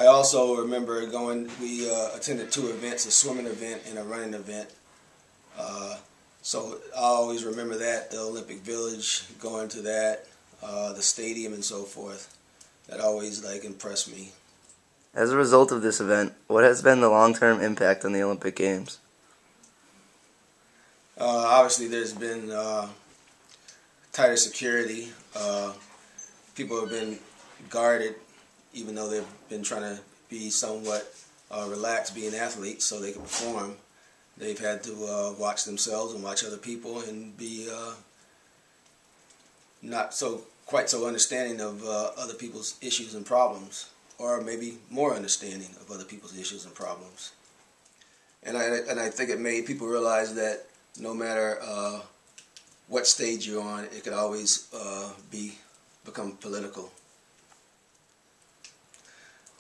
I also remember we attended two events, a swimming event and a running event. So I always remember that, the Olympic Village, going to that, the stadium and so forth. That always impressed me. As a result of this event, what has been the long-term impact on the Olympic Games? Obviously there's been tighter security. People have been guarded, even though they've been trying to be somewhat relaxed being athletes so they can perform. They've had to watch themselves and watch other people and be not quite so understanding of other people's issues and problems, or maybe more understanding of other people's issues and problems. And I think it made people realize that no matter what stage you're on, it could always become political.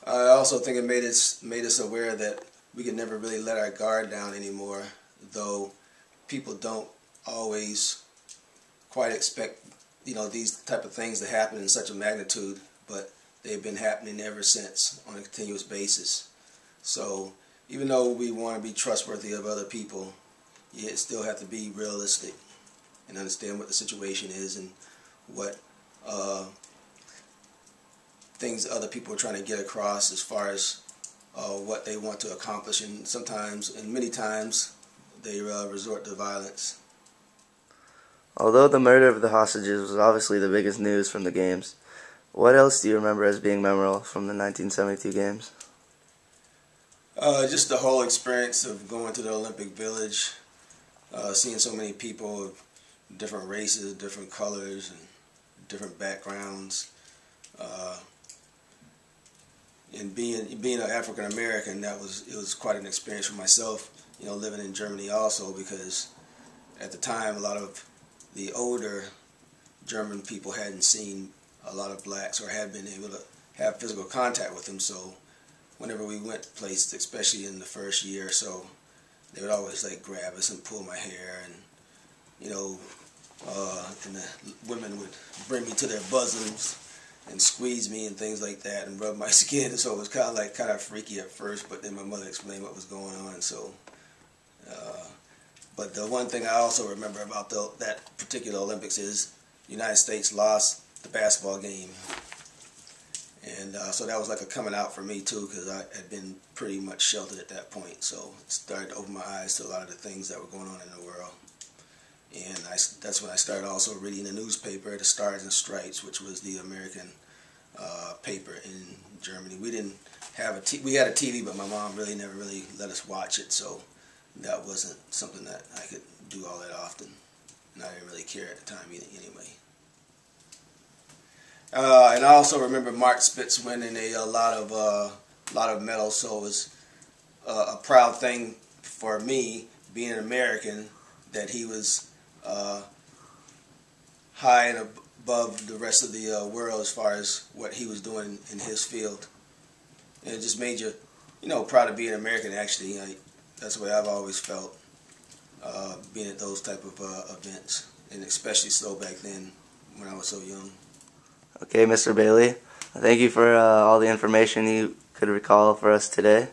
I also think it made us aware that we could never really let our guard down anymore, though people don't always quite expect these type of things to happen in such a magnitude, but they've been happening ever since on a continuous basis. So even though we want to be trustworthy of other people, you still have to be realistic and understand what the situation is and what things other people are trying to get across as far as what they want to accomplish, and sometimes, and many times, they resort to violence. Although the murder of the hostages was obviously the biggest news from the Games, what else do you remember as being memorable from the 1972 Games? Just the whole experience of going to the Olympic Village, seeing so many people of different races, different colors, and different backgrounds. And being an African American, it was quite an experience for myself. Living in Germany also, because at the time a lot of the older German people hadn't seen a lot of blacks or had been able to have physical contact with them. So whenever we went places, especially in the first year or so, they would always grab us and pull my hair, and and the women would bring me to their bosoms and squeeze me and things like that and rub my skin. So it was kind of freaky at first, but then my mother explained what was going on. So, but the one thing I also remember about that particular Olympics is the United States lost the basketball game, and so that was like a coming out for me too, because I had been pretty much sheltered at that point. So it started to open my eyes to a lot of the things that were going on in the world. And that's when I started also reading the newspaper, the Stars and Stripes, which was the American paper in Germany. We didn't have we had a TV, but my mom never really let us watch it, so that wasn't something that I could do all that often, and I didn't really care at the time anyway. And I also remember Mark Spitz winning a lot of medals, so it was a proud thing for me, being an American, that he was high and above the rest of the world as far as what he was doing in his field. And it just made you, proud to be an American, actually. That's the way I've always felt, being at those type of events, and especially so back then when I was so young. Okay, Mr. Bailey, thank you for all the information you could recall for us today.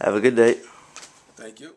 Have a good day. Thank you.